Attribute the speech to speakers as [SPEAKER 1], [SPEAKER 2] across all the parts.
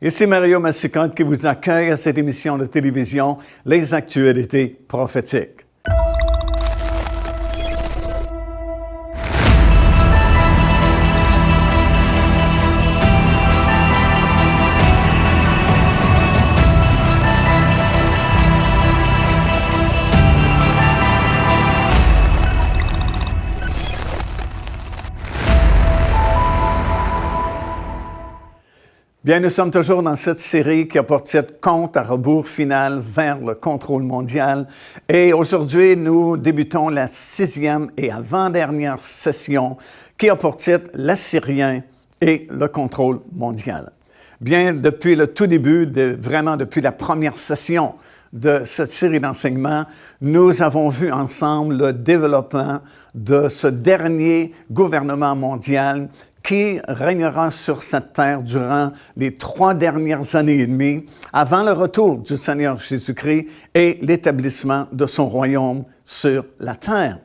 [SPEAKER 1] Ici Mario Massicotte qui vous accueille à cette émission de télévision Les Actualités prophétiques. Bien, nous sommes toujours dans cette série qui a pour titre « Compte à rebours final vers le contrôle mondial ». Et aujourd'hui, nous débutons la 6e et avant-dernière session qui a pour titre « L'Assyrien et le contrôle mondial ». Bien, depuis le tout début, vraiment depuis la première session de cette série d'enseignements, nous avons vu ensemble le développement de ce dernier gouvernement mondial qui régnera sur cette terre durant les 3 dernières années et demie, avant le retour du Seigneur Jésus-Christ et l'établissement de son royaume sur la terre.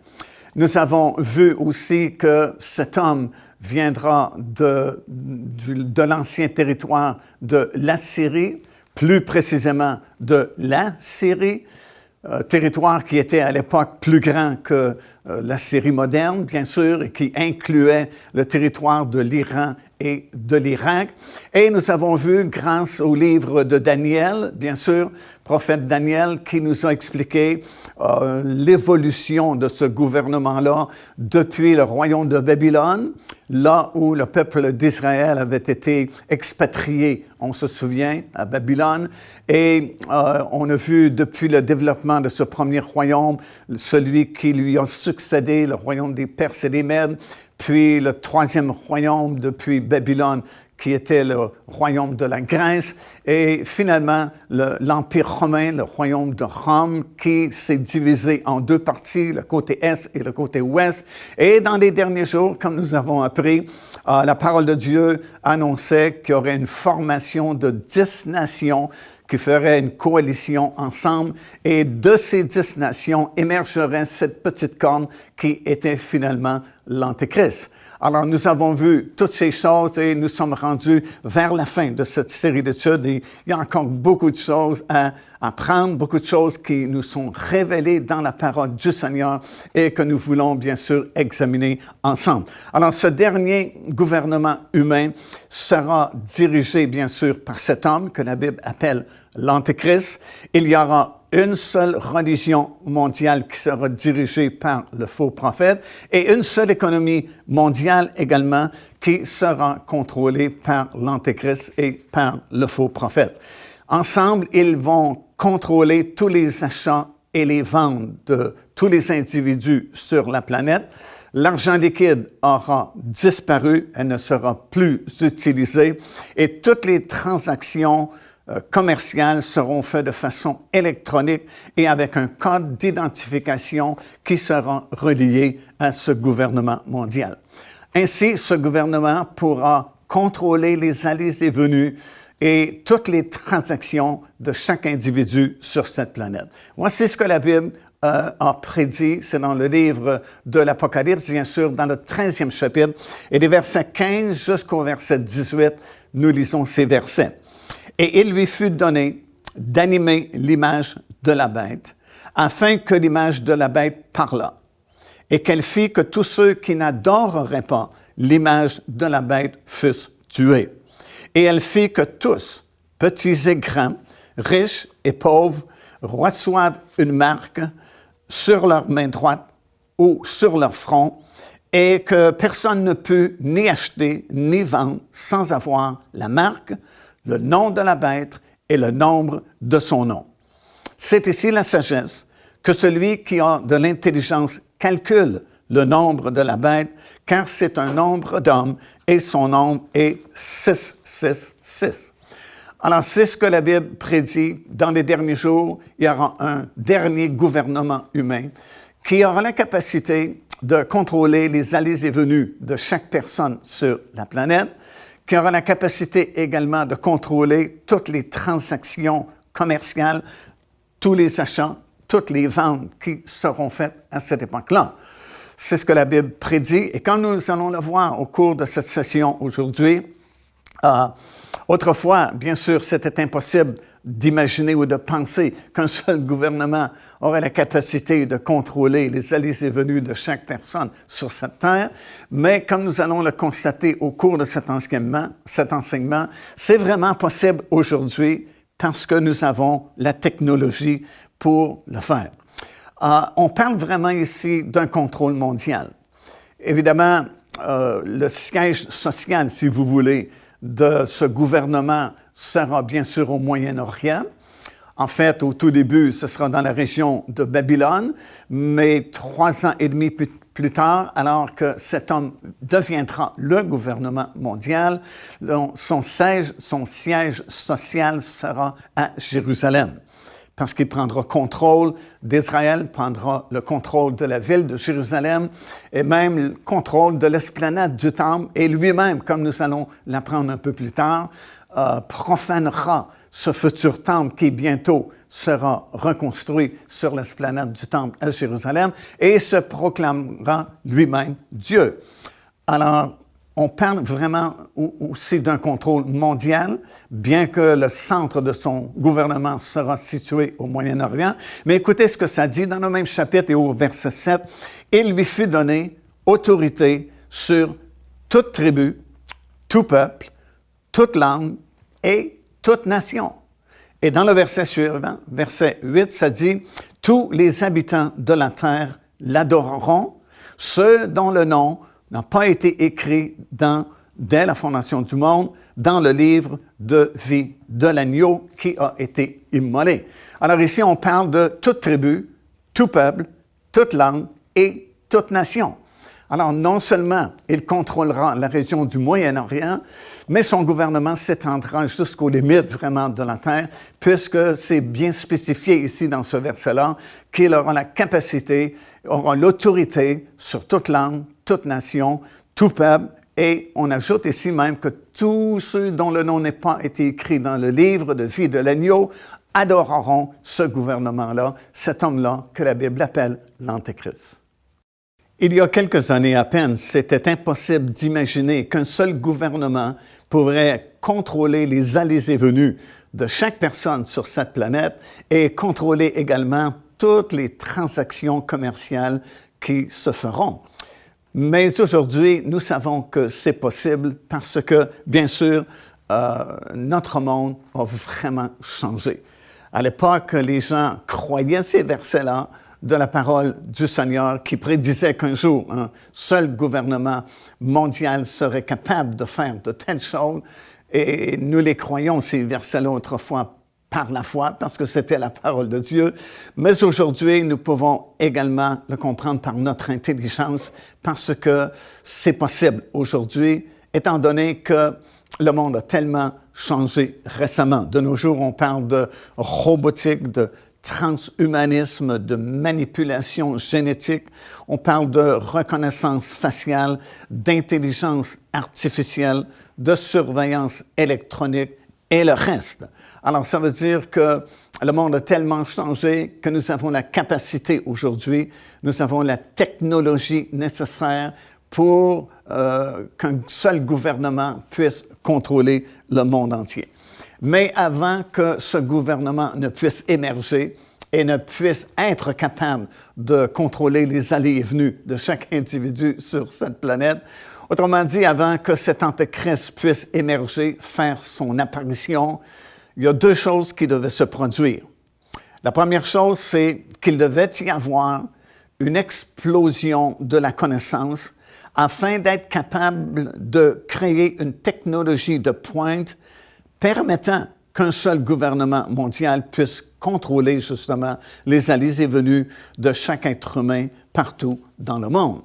[SPEAKER 1] Nous avons vu aussi que cet homme viendra de l'ancien territoire de l'Assyrie, plus précisément de la Syrie, territoire qui était à l'époque plus grand que la Syrie moderne, bien sûr, et qui incluait le territoire de l'Iran et de l'Irak. Et nous avons vu, grâce au livre de Daniel, bien sûr, prophète Daniel, qui nous a expliqué l'évolution de ce gouvernement-là depuis le royaume de Babylone, là où le peuple d'Israël avait été expatrié, on se souvient, à Babylone. Et on a vu depuis le développement de ce premier royaume, celui qui lui a succédé, le royaume des Perses et des Mèdes, puis le 3e royaume depuis Babylone, qui était le royaume de la Grèce, et finalement l'Empire romain, le royaume de Rome, qui s'est divisé en 2 parties, le côté Est et le côté Ouest. Et dans les derniers jours, comme nous avons appris, la parole de Dieu annonçait qu'il y aurait une formation de 10 nations qui feraient une coalition ensemble, et de ces 10 nations émergerait cette petite corne qui était finalement l'Antéchrist. Alors, nous avons vu toutes ces choses et nous sommes rendus vers la fin de cette série d'études et il y a encore beaucoup de choses à apprendre, beaucoup de choses qui nous sont révélées dans la parole du Seigneur et que nous voulons bien sûr examiner ensemble. Alors, ce dernier gouvernement humain sera dirigé bien sûr par cet homme que la Bible appelle l'Antéchrist. Il y aura une seule religion mondiale qui sera dirigée par le faux prophète et une seule économie mondiale également qui sera contrôlée par l'Antéchrist et par le faux prophète. Ensemble, ils vont contrôler tous les achats et les ventes de tous les individus sur la planète. L'argent liquide aura disparu, elle ne sera plus utilisée et toutes les transactions commerciales seront faites de façon électronique et avec un code d'identification qui sera relié à ce gouvernement mondial. Ainsi, ce gouvernement pourra contrôler les allées et venues et toutes les transactions de chaque individu sur cette planète. Voici ce que la Bible a prédit, c'est dans le livre de l'Apocalypse, bien sûr, dans le 13e chapitre, et des versets 15 jusqu'au verset 18, nous lisons ces versets. Et il lui fut donné d'animer l'image de la bête, afin que l'image de la bête parlât, et qu'elle fit que tous ceux qui n'adoreraient pas l'image de la bête fussent tués. Et elle fit que tous, petits et grands, riches et pauvres, reçoivent une marque sur leur main droite ou sur leur front, et que personne ne put ni acheter ni vendre sans avoir la marque, le nom de la bête et le nombre de son nom. C'est ici la sagesse, que celui qui a de l'intelligence calcule le nombre de la bête, car c'est un nombre d'hommes et son nombre est 666. Alors, c'est ce que la Bible prédit. Dans les derniers jours, il y aura un dernier gouvernement humain qui aura la capacité de contrôler les allées et venues de chaque personne sur la planète, qui aura la capacité également de contrôler toutes les transactions commerciales, tous les achats, toutes les ventes qui seront faites à cette époque-là. C'est ce que la Bible prédit. Et quand nous allons le voir au cours de cette session aujourd'hui, Autrefois, bien sûr, c'était impossible d'imaginer ou de penser qu'un seul gouvernement aurait la capacité de contrôler les allées et venues de chaque personne sur cette terre, mais comme nous allons le constater au cours de cet enseignement, c'est vraiment possible aujourd'hui parce que nous avons la technologie pour le faire. On parle vraiment ici d'un contrôle mondial. Évidemment, le siège social, si vous voulez, de ce gouvernement sera bien sûr au Moyen-Orient. En fait, au tout début, ce sera dans la région de Babylone, mais 3 ans et demi plus tard, alors que cet homme deviendra le gouvernement mondial, son siège social sera à Jérusalem, parce qu'il prendra contrôle d'Israël, prendra le contrôle de la ville de Jérusalem et même le contrôle de l'esplanade du temple. Et lui-même, comme nous allons l'apprendre un peu plus tard, profanera ce futur temple qui bientôt sera reconstruit sur l'esplanade du temple à Jérusalem et se proclamera lui-même Dieu. Alors, on parle vraiment aussi d'un contrôle mondial, bien que le centre de son gouvernement sera situé au Moyen-Orient. Mais écoutez ce que ça dit dans le même chapitre et au verset 7. « Il lui fut donné autorité sur toute tribu, tout peuple, toute langue et toute nation. » Et dans le verset suivant, verset 8, ça dit « Tous les habitants de la terre l'adoreront, ceux dont le nom n'a pas été écrit dès la fondation du monde, dans le livre de vie de l'agneau qui a été immolé. » Alors ici, on parle de toute tribu, tout peuple, toute langue et toute nation. Alors non seulement il contrôlera la région du Moyen-Orient, mais son gouvernement s'étendra jusqu'aux limites vraiment de la terre, puisque c'est bien spécifié ici dans ce verset-là qu'il aura la capacité, aura l'autorité sur toute langue, toute nation, tout peuple, et on ajoute ici même que tous ceux dont le nom n'est pas été écrit dans le livre de vie de l'agneau adoreront ce gouvernement-là, cet homme-là que la Bible appelle l'Antéchrist. Il y a quelques années à peine, c'était impossible d'imaginer qu'un seul gouvernement pourrait contrôler les allées et venues de chaque personne sur cette planète et contrôler également toutes les transactions commerciales qui se feront. Mais aujourd'hui, nous savons que c'est possible parce que, bien sûr, notre monde a vraiment changé. À l'époque, les gens croyaient ces versets-là de la parole du Seigneur qui prédisait qu'un jour, un seul gouvernement mondial serait capable de faire de telles choses. Et nous les croyons, ces versets-là, autrefois, par la foi, parce que c'était la parole de Dieu. Mais aujourd'hui, nous pouvons également le comprendre par notre intelligence, parce que c'est possible aujourd'hui, étant donné que le monde a tellement changé récemment. De nos jours, on parle de robotique, de transhumanisme, de manipulation génétique. On parle de reconnaissance faciale, d'intelligence artificielle, de surveillance électronique et le reste. Alors, ça veut dire que le monde a tellement changé que nous avons la capacité aujourd'hui, nous avons la technologie nécessaire pour qu'un seul gouvernement puisse contrôler le monde entier. Mais avant que ce gouvernement ne puisse émerger et ne puisse être capable de contrôler les allées et venues de chaque individu sur cette planète, autrement dit, avant que cet antéchrist puisse émerger, faire son apparition, il y a 2 choses qui devaient se produire. La première chose, c'est qu'il devait y avoir une explosion de la connaissance afin d'être capable de créer une technologie de pointe permettant qu'un seul gouvernement mondial puisse contrôler justement les allées et venues de chaque être humain partout dans le monde.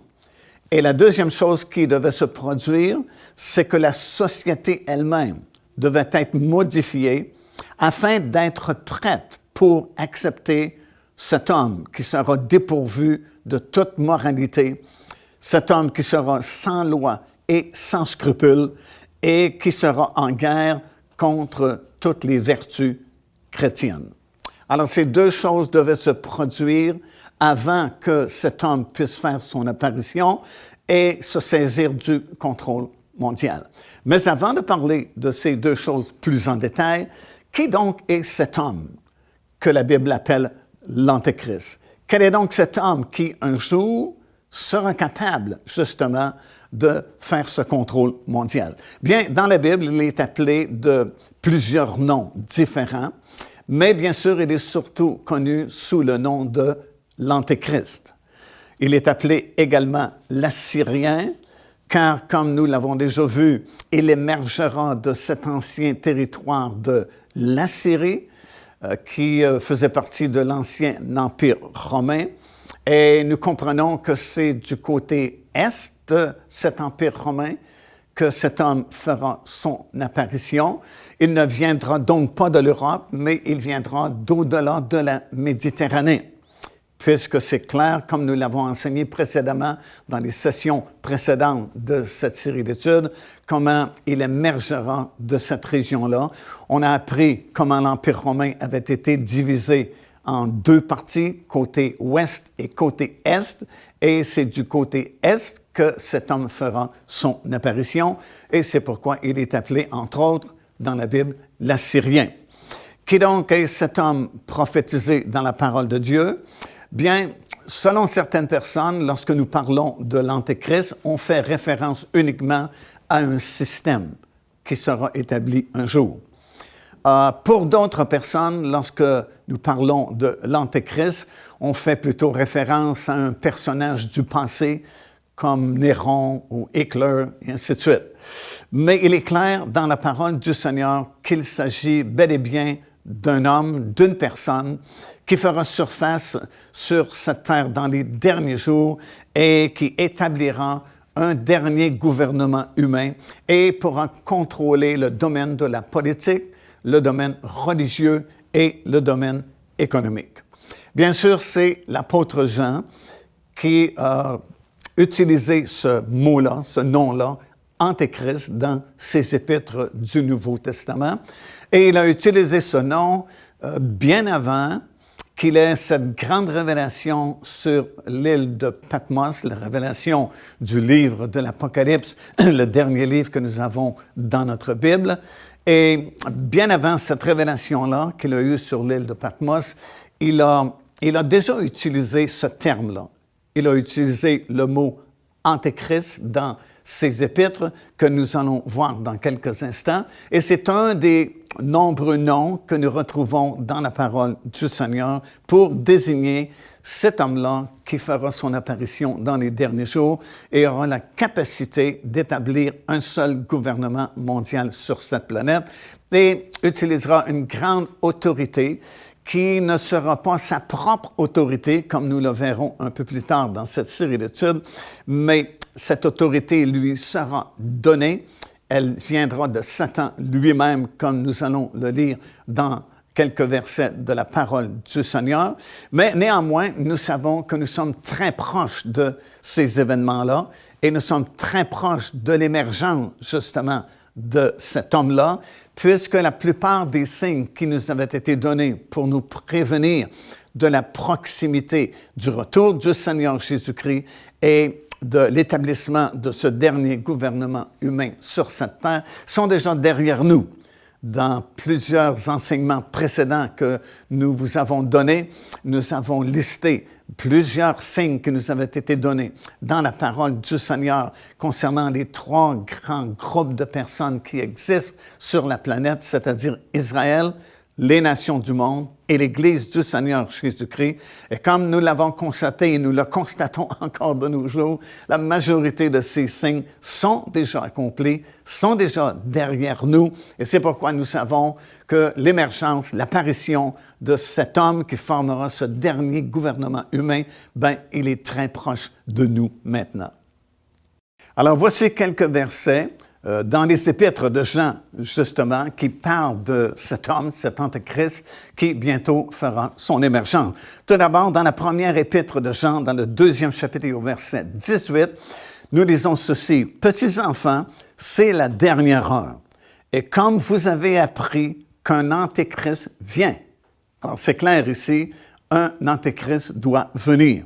[SPEAKER 1] Et la deuxième chose qui devait se produire, c'est que la société elle-même devait être modifiée afin d'être prête pour accepter cet homme qui sera dépourvu de toute moralité, cet homme qui sera sans loi et sans scrupules et qui sera en guerre contre toutes les vertus chrétiennes. Alors, ces 2 choses devaient se produire avant que cet homme puisse faire son apparition et se saisir du contrôle mondial. Mais avant de parler de ces deux choses plus en détail, qui donc est cet homme que la Bible appelle l'Antéchrist? Quel est donc cet homme qui, un jour, sera capable, justement, de faire ce contrôle mondial? Bien, dans la Bible, il est appelé de plusieurs noms différents, mais bien sûr, il est surtout connu sous le nom de l'Antéchrist. Il est appelé également l'Assyrien, car, comme nous l'avons déjà vu, il émergera de cet ancien territoire de l'Assyrie, qui faisait partie de l'ancien Empire romain. Et nous comprenons que c'est du côté est de cet Empire romain que cet homme fera son apparition. Il ne viendra donc pas de l'Europe, mais il viendra d'au-delà de la Méditerranée, puisque c'est clair, comme nous l'avons enseigné précédemment dans les sessions précédentes de cette série d'études, comment il émergera de cette région-là. On a appris comment l'Empire romain avait été divisé en deux parties, côté ouest et côté est, et c'est du côté est que cet homme fera son apparition, et c'est pourquoi il est appelé, entre autres, dans la Bible, l'Assyrien. Qui donc est cet homme prophétisé dans la parole de Dieu? Bien, selon certaines personnes, lorsque nous parlons de l'Antéchrist, on fait référence uniquement à un système qui sera établi un jour. Pour d'autres personnes, lorsque nous parlons de l'Antéchrist, on fait plutôt référence à un personnage du passé comme Néron ou Hitler, et ainsi de suite. Mais il est clair dans la parole du Seigneur qu'il s'agit bel et bien d'un homme, d'une personne qui fera surface sur cette terre dans les derniers jours et qui établira un dernier gouvernement humain et pourra contrôler le domaine de la politique, le domaine religieux et le domaine économique. Bien sûr, c'est l'apôtre Jean qui a utilisé ce mot-là, ce nom-là, Antéchrist, dans ses épîtres du Nouveau Testament. Et il a utilisé ce nom bien avant qu'il ait cette grande révélation sur l'île de Patmos, la révélation du livre de l'Apocalypse, le dernier livre que nous avons dans notre Bible. Et bien avant cette révélation-là qu'il a eue sur l'île de Patmos, il a déjà utilisé ce terme-là. Il a utilisé le mot Antéchrist dans ses épîtres que nous allons voir dans quelques instants. Et c'est un des nombreux noms que nous retrouvons dans la parole du Seigneur pour désigner cet homme-là qui fera son apparition dans les derniers jours et aura la capacité d'établir un seul gouvernement mondial sur cette planète et utilisera une grande autorité qui ne sera pas sa propre autorité, comme nous le verrons un peu plus tard dans cette série d'études, mais cette autorité lui sera donnée. Elle viendra de Satan lui-même, comme nous allons le lire dans quelques versets de la parole du Seigneur. Mais néanmoins, nous savons que nous sommes très proches de ces événements-là et nous sommes très proches de l'émergence, justement, de cet homme-là, puisque la plupart des signes qui nous avaient été donnés pour nous prévenir de la proximité du retour du Seigneur Jésus-Christ et de l'établissement de ce dernier gouvernement humain sur cette terre sont déjà derrière nous. Dans plusieurs enseignements précédents que nous vous avons donnés, nous avons listé plusieurs signes qui nous avaient été donnés dans la parole du Seigneur concernant les trois grands groupes de personnes qui existent sur la planète, c'est-à-dire Israël, les nations du monde et l'Église du Seigneur Jésus-Christ. Et comme nous l'avons constaté et nous le constatons encore de nos jours, la majorité de ces signes sont déjà accomplis, sont déjà derrière nous. Et c'est pourquoi nous savons que l'émergence, l'apparition de cet homme qui formera ce dernier gouvernement humain, il est très proche de nous maintenant. Alors voici quelques versets dans les épîtres de Jean, justement, qui parlent de cet homme, cet Antéchrist, qui bientôt fera son émergence. Tout d'abord, dans la première épître de Jean, dans le 2e chapitre au verset 18, nous lisons ceci. « Petits enfants, c'est la dernière heure. Et comme vous avez appris qu'un Antéchrist vient. » Alors, c'est clair ici, un Antéchrist doit venir.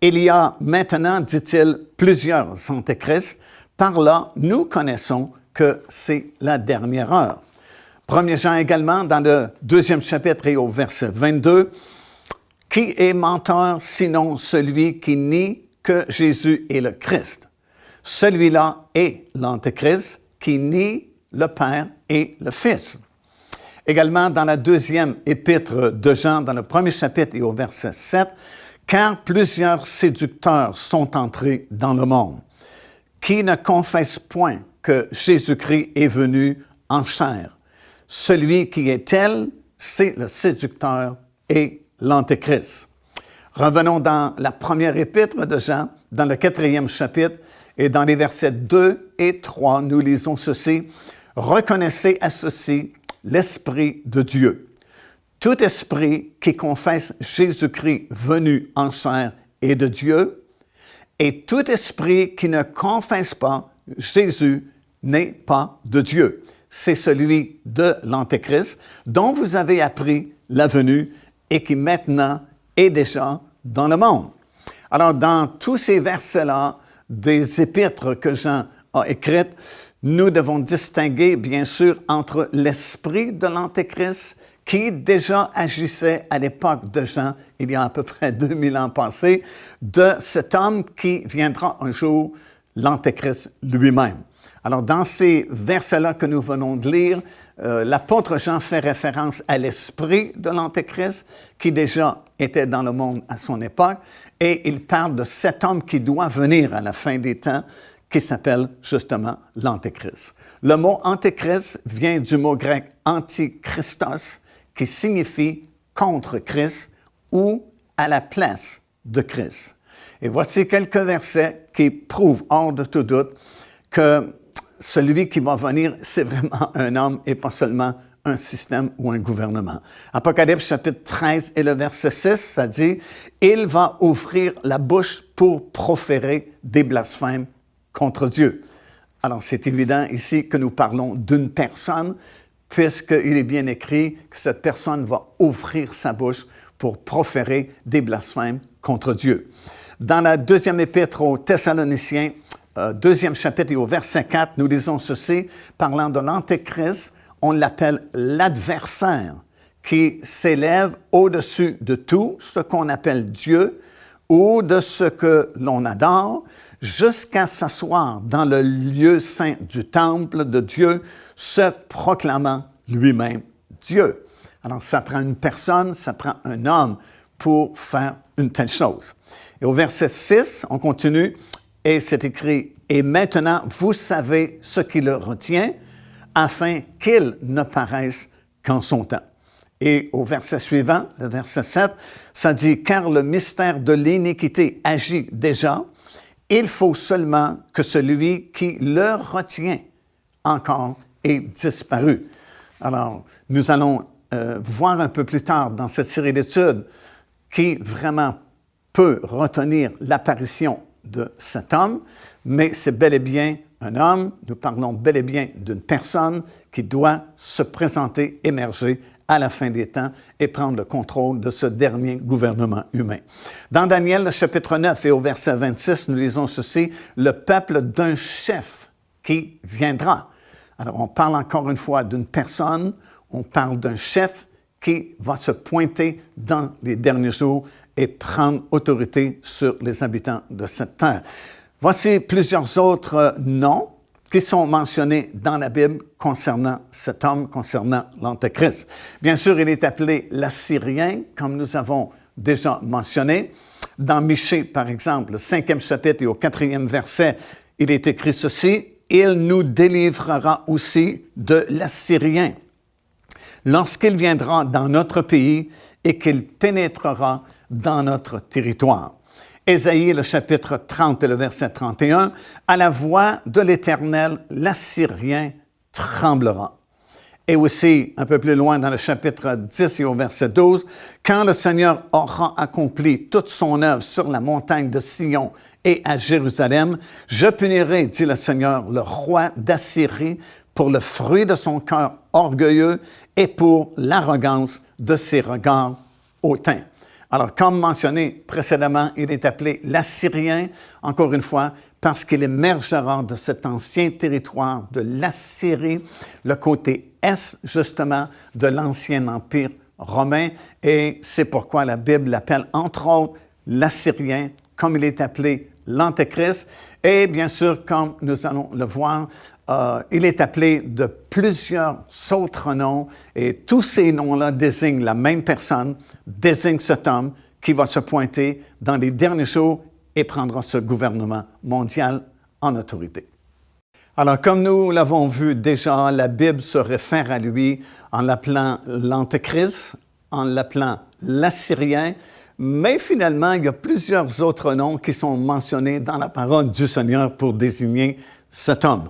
[SPEAKER 1] Il y a maintenant, dit-il, plusieurs Antéchrists, par là, nous connaissons que c'est la dernière heure. 1 Jean également, dans le 2e chapitre et au verset 22, « Qui est menteur sinon celui qui nie que Jésus est le Christ? Celui-là est l'Antéchrist qui nie le Père et le Fils. » Également, dans la 2e épître de Jean, dans le 1er chapitre et au verset 7, « Car plusieurs séducteurs sont entrés dans le monde, qui ne confessent point que Jésus-Christ est venu en chair. Celui qui est tel, c'est le séducteur et l'Antéchrist. » Revenons dans la première épître de Jean, dans le 4e chapitre, et dans les versets 2 et 3, nous lisons ceci. « Reconnaissez à ceci l'Esprit de Dieu. Tout esprit qui confesse Jésus-Christ venu en chair est de Dieu, et tout esprit qui ne confesse pas Jésus n'est pas de Dieu. C'est celui de l'Antéchrist dont vous avez appris la venue et qui maintenant est déjà dans le monde. » Alors, dans tous ces versets-là, des épîtres que Jean a écrites, nous devons distinguer, bien sûr, entre l'esprit de l'Antéchrist qui déjà agissait à l'époque de Jean, il y a à peu près 2000 ans passés, de cet homme qui viendra un jour, l'Antéchrist lui-même. Alors, dans ces versets-là que nous venons de lire, l'apôtre Jean fait référence à l'esprit de l'Antéchrist qui déjà était dans le monde à son époque, et il parle de cet homme qui doit venir à la fin des temps, qui s'appelle justement l'Antéchrist. Le mot Antéchrist vient du mot grec antichristos, qui signifie contre Christ ou à la place de Christ. Et voici quelques versets qui prouvent hors de tout doute que celui qui va venir, c'est vraiment un homme et pas seulement un système ou un gouvernement. Apocalypse chapitre 13 et le verset 6, ça dit « Il va ouvrir la bouche pour proférer des blasphèmes contre Dieu. » Alors, c'est évident ici que nous parlons d'une personne, puisqu'il est bien écrit que cette personne va ouvrir sa bouche pour proférer des blasphèmes contre Dieu. Dans la 2e épître aux Thessaloniciens, 2e chapitre et au verset 4, nous lisons ceci, parlant de l'Antéchrist, on l'appelle l'adversaire, qui s'élève au-dessus de tout ce qu'on appelle Dieu ou de ce que l'on adore, jusqu'à s'asseoir dans le lieu saint du temple de Dieu, se proclamant lui-même Dieu. Alors, ça prend une personne, ça prend un homme pour faire une telle chose. Et au verset 6, on continue, et c'est écrit, « Et maintenant, vous savez ce qui le retient, afin qu'il ne paraisse qu'en son temps. » Et au verset suivant, le verset 7, ça dit « Car le mystère de l'iniquité agit déjà, il faut seulement que celui qui le retient encore ait disparu. » Alors, nous allons voir un peu plus tard dans cette série d'études qui vraiment peut retenir l'apparition de cet homme, mais c'est bel et bien un homme, nous parlons bel et bien d'une personne qui doit se présenter, émerger à la fin des temps et prendre le contrôle de ce dernier gouvernement humain. Dans Daniel, le chapitre 9 et au verset 26, nous lisons ceci, « Le peuple d'un chef qui viendra. » Alors, on parle encore une fois d'une personne, on parle d'un chef qui va se pointer dans les derniers jours et prendre autorité sur les habitants de cette terre. Voici plusieurs autres noms qui sont mentionnés dans la Bible concernant cet homme, concernant l'Antéchrist. Bien sûr, il est appelé l'Assyrien, comme nous avons déjà mentionné. Dans Michée, par exemple, le 5e chapitre et au 4e verset, il est écrit ceci, « Il nous délivrera aussi de l'Assyrien, lorsqu'il viendra dans notre pays et qu'il pénétrera dans notre territoire. » Ésaïe, le chapitre 30 et le verset 31, « À la voix de l'Éternel, l'Assyrien tremblera. » Et aussi, un peu plus loin dans le chapitre 10 et au verset 12, « Quand le Seigneur aura accompli toute son œuvre sur la montagne de Sion et à Jérusalem, je punirai, dit le Seigneur, le roi d'Assyrie, pour le fruit de son cœur orgueilleux et pour l'arrogance de ses regards hautains. » Alors, comme mentionné précédemment, il est appelé l'Assyrien, encore une fois, parce qu'il émergera de cet ancien territoire de l'Assyrie, le côté est, justement, de l'ancien empire romain. Et c'est pourquoi la Bible l'appelle, entre autres, l'Assyrien, comme il est appelé l'Antéchrist. Et bien sûr, comme nous allons le voir, il est appelé de plusieurs autres noms, et tous ces noms-là désignent la même personne, désignent cet homme qui va se pointer dans les derniers jours et prendra ce gouvernement mondial en autorité. Alors, comme nous l'avons vu déjà, la Bible se réfère à lui en l'appelant l'Antéchrist, en l'appelant l'Assyrien, mais finalement, il y a plusieurs autres noms qui sont mentionnés dans la parole du Seigneur pour désigner cet homme.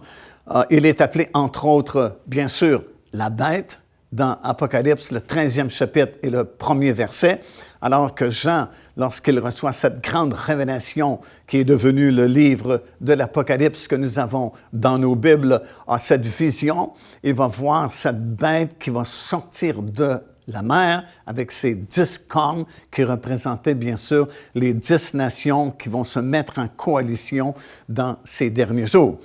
[SPEAKER 1] Il est appelé, entre autres, bien sûr, la bête, dans Apocalypse, le 13e chapitre et le 1er verset, alors que Jean, lorsqu'il reçoit cette grande révélation qui est devenue le livre de l'Apocalypse que nous avons dans nos Bibles, a cette vision, il va voir cette bête qui va sortir de la mer avec ses 10 cornes qui représentaient bien sûr les 10 nations qui vont se mettre en coalition dans ces derniers jours.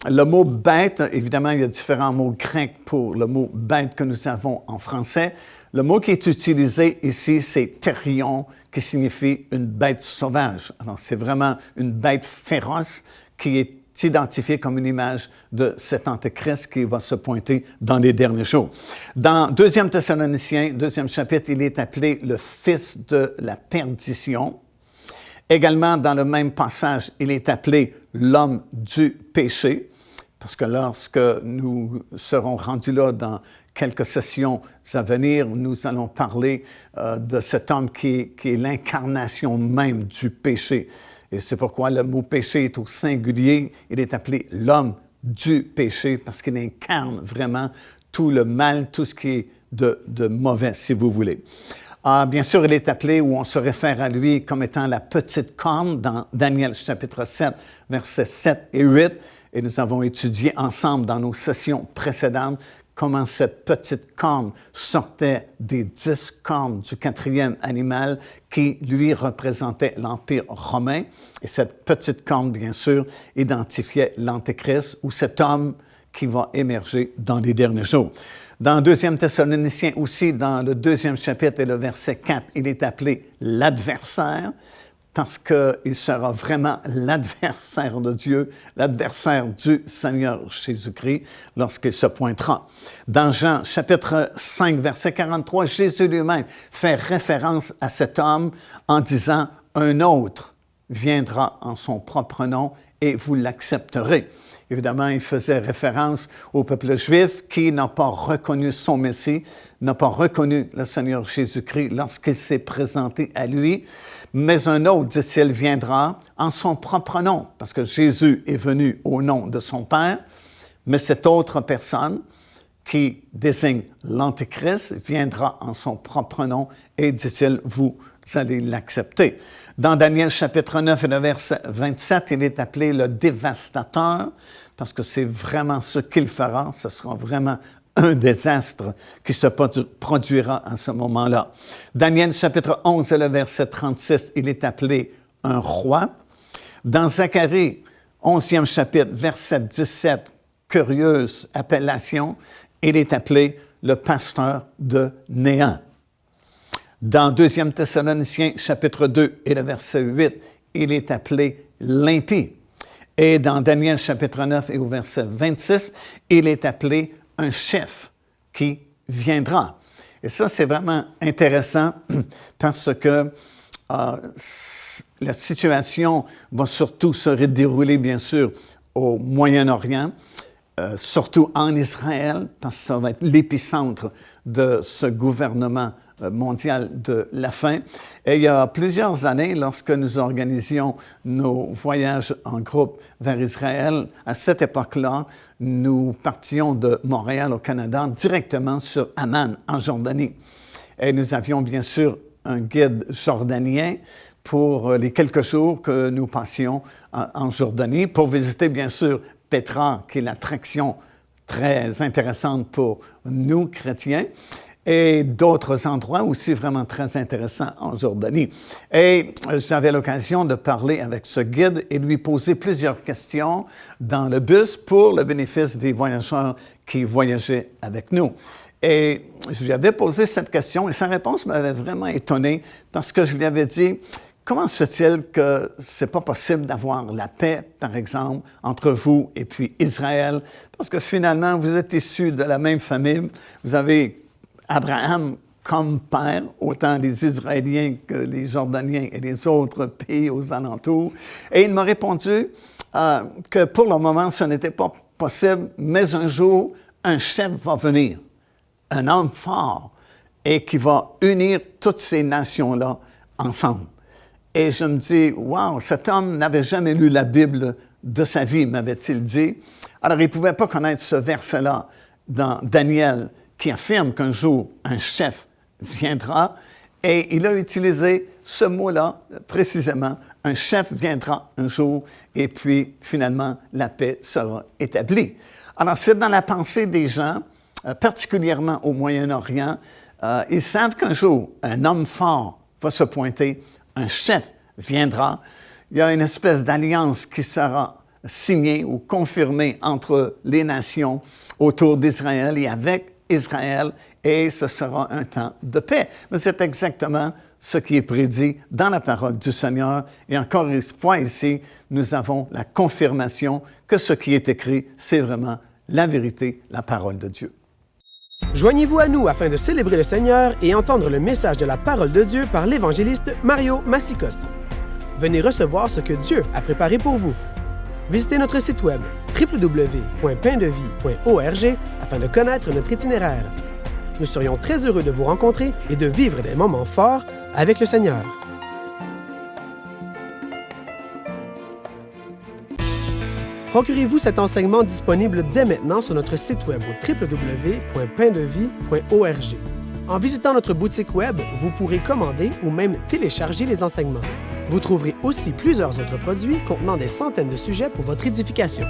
[SPEAKER 1] Le mot « bête », évidemment, il y a différents mots grecs pour le mot « bête » que nous avons en français. Le mot qui est utilisé ici, c'est « therion », qui signifie une bête sauvage. Alors, c'est vraiment une bête féroce qui est identifiée comme une image de cet Antéchrist qui va se pointer dans les derniers jours. Dans 2 Thessaloniciens, 2e chapitre, il est appelé le fils de la perdition. Également, dans le même passage, il est appelé l'homme du péché, parce que lorsque nous serons rendus là dans quelques sessions à venir, nous allons parler de cet homme qui est l'incarnation même du péché. Et c'est pourquoi le mot péché est au singulier. Il est appelé l'homme du péché, parce qu'il incarne vraiment tout le mal, tout ce qui est de mauvais, si vous voulez. Bien sûr, il est appelé, ou on se réfère à lui comme étant la petite corne dans Daniel chapitre 7, versets 7 et 8. Et nous avons étudié ensemble dans nos sessions précédentes comment cette petite corne sortait des 10 cornes du 4e animal qui, lui, représentait l'Empire romain. Et cette petite corne, bien sûr, identifiait l'Antéchrist, ou cet homme qui va émerger dans les derniers jours. Dans 2 Thessaloniciens aussi, dans le 2e chapitre et le verset 4, il est appelé l'adversaire, parce qu'il sera vraiment l'adversaire de Dieu, l'adversaire du Seigneur Jésus-Christ lorsqu'il se pointera. Dans Jean chapitre 5, verset 43, Jésus lui-même fait référence à cet homme en disant « Un autre viendra en son propre nom et vous l'accepterez ». Évidemment, il faisait référence au peuple juif qui n'a pas reconnu son Messie, n'a pas reconnu le Seigneur Jésus-Christ lorsqu'il s'est présenté à lui. Mais un autre, dit-il, viendra en son propre nom, parce que Jésus est venu au nom de son Père, mais cette autre personne qui désigne l'Antéchrist viendra en son propre nom et, dit-il, vous allez l'accepter. Dans Daniel chapitre 9 et le verset 27, il est appelé le dévastateur, parce que c'est vraiment ce qu'il fera. Ce sera vraiment un désastre qui se produira à ce moment-là. Daniel chapitre 11 et le verset 36, il est appelé un roi. Dans Zacharie, 11e chapitre, verset 17, curieuse appellation, il est appelé le pasteur de néant. Dans 2 Thessaloniciens, chapitre 2 et le verset 8, il est appelé l'impie. Et dans Daniel, chapitre 9 et au verset 26, il est appelé un chef qui viendra. Et ça, c'est vraiment intéressant parce que la situation va surtout se dérouler, bien sûr, au Moyen-Orient, surtout en Israël, parce que ça va être l'épicentre de ce gouvernement mondial de la fin. Et il y a plusieurs années, lorsque nous organisions nos voyages en groupe vers Israël, à cette époque-là, nous partions de Montréal au Canada directement sur Amman, en Jordanie. Et nous avions bien sûr un guide jordanien pour les quelques jours que nous passions en Jordanie, pour visiter bien sûr Pétra, qui est l'attraction très intéressante pour nous, chrétiens. et d'autres endroits aussi vraiment très intéressants en Jordanie. Et j'avais l'occasion de parler avec ce guide et lui poser plusieurs questions dans le bus pour le bénéfice des voyageurs qui voyageaient avec nous. Et je lui avais posé cette question et sa réponse m'avait vraiment étonné parce que je lui avais dit « Comment se fait-il que ce n'est pas possible d'avoir la paix, par exemple, entre vous et puis Israël? Parce que finalement, vous êtes issus de la même famille, vous avez Abraham comme père, autant les Israéliens que les Jordaniens et les autres pays aux alentours. » Et il m'a répondu que pour le moment, ce n'était pas possible, mais un jour, un chef va venir, un homme fort, et qui va unir toutes ces nations-là ensemble. Et je me dis, wow, cet homme n'avait jamais lu la Bible de sa vie, m'avait-il dit. Alors, il ne pouvait pas connaître ce verset-là dans Daniel, qui affirme qu'un jour, un chef viendra, et il a utilisé ce mot-là, précisément, un chef viendra un jour, et puis, finalement, la paix sera établie. Alors, c'est dans la pensée des gens, particulièrement au Moyen-Orient, ils savent qu'un jour, un homme fort va se pointer, un chef viendra. Il y a une espèce d'alliance qui sera signée ou confirmée entre les nations autour d'Israël et avec Israël, et ce sera un temps de paix. Mais c'est exactement ce qui est prédit dans la parole du Seigneur. Et encore une fois ici, nous avons la confirmation que ce qui est écrit, c'est vraiment la vérité, la parole de Dieu.
[SPEAKER 2] Joignez-vous à nous afin de célébrer le Seigneur et entendre le message de la parole de Dieu par l'évangéliste Mario Massicotte. Venez recevoir ce que Dieu a préparé pour vous. Visitez notre site web www.paindevie.org afin de connaître notre itinéraire. Nous serions très heureux de vous rencontrer et de vivre des moments forts avec le Seigneur. Procurez-vous cet enseignement disponible dès maintenant sur notre site web au www.paindevie.org. En visitant notre boutique web, vous pourrez commander ou même télécharger les enseignements. Vous trouverez aussi plusieurs autres produits contenant des centaines de sujets pour votre édification.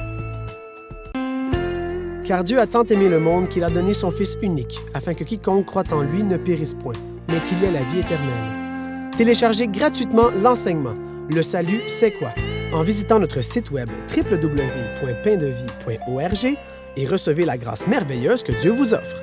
[SPEAKER 2] Car Dieu a tant aimé le monde qu'il a donné son Fils unique, afin que quiconque croit en lui ne périsse point, mais qu'il ait la vie éternelle. Téléchargez gratuitement l'enseignement « Le salut, c'est quoi ?» en visitant notre site web www.paindevie.org et recevez la grâce merveilleuse que Dieu vous offre.